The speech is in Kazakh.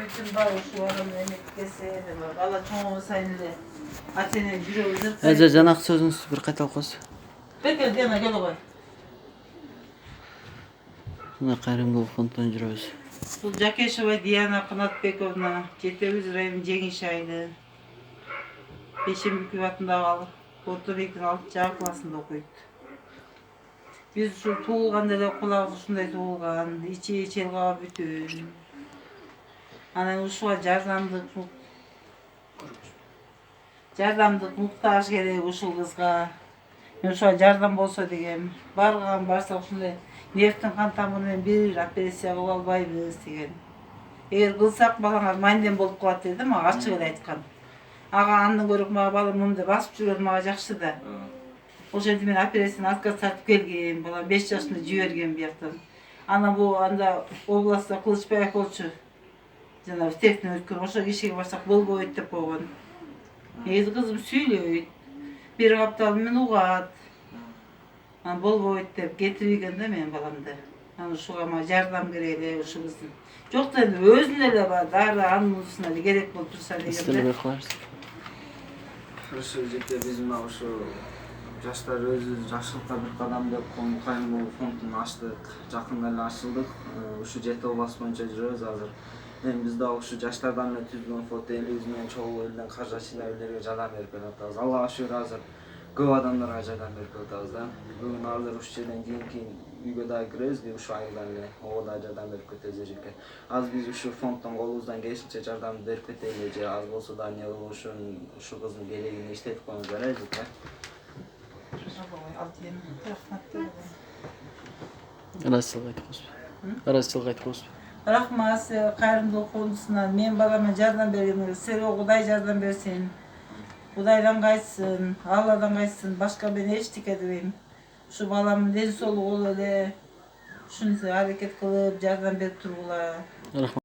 ümitim var şu an emekkese bala çoğu sayınlı atene yüreği zırh. Ece janak sözünüz bir qaytalap qo'ysiz. Bekle diyana gel koy. Mına Qayramgul fonddan жүрөбүz. Бұл Жакешева Диана Қанатбековна, Жетеуіз районы Жеңіш айды. Бейшембеков атындағы алып, орта мектептің 6 классында оқиды. Біз şu туылғанда да құлағы ушундай туылған, ичи ылғабы бүтүн. Анан ушуга жардамдык муктаж керек ушул кызга. Мен ушуга жардам болсо деген. Барсак ушундай нервтин кан тамыры менен бир операция кылып албайбыз деген. Эгер кылсак балаңар майдем болуп калат деди, мага ачык эле айткан. Ага андан көрөк мага балам мындай басып жүргөн мага жакшы да. Ошентип мен операциядан отказ тартып келгем, балам 5 жашында жиберген бияктан. Ана бу анда областта Кылычбаев болчу. Жана тектен өткөн ошо кишиге барсак болбойт деп койгон. Эгер кызым сүйлөйт, бир каптал мен угат. Ан болбойт деп кетирген да мен баламды. Аны ушуга мага жардам керек эле ушу кыздын. Жок да өзүнө эле бар, дары анысына эле керек болуп турса дегенде. Ошо жерде биз мына ошо жаштар өзү жакшылыкка бир кадам деп Qayramgul фондун ачтык. Жакында эле ачылдык. Ушу 7 област боюнча жүрөбүз азыр. Биз да ушу жаштардан эле түзүлгөн фото элибиз менен чогуу элден каржы жыйнап жардам берип атабыз. Аллага шүгүр азыр көп адамдарга жардам берип атабыз да. Бүгүн азыр ушул жерден кийинки үйгө да киребиз, ушул айылдан эле ого да жардам берип кетебиз эжекке. Аз биз ушул фонддон колубуздан келишинче жардам берип кетели же аз болсо да эмне кылып ушул кыздын келегине иштетип коюңуздар эжеке. Арасылык айтып коесуз. Рахмат Qayramgul фондусунан мен балама жардам бергениңиз, силерге Кудай жардам берсин. Кудайдан кайтсын, Алладан кайтсын, башка мен эчтеке дебейм. Ушу баламдын ден соолугу эле ушунча аракет кылып жардам берип тургула.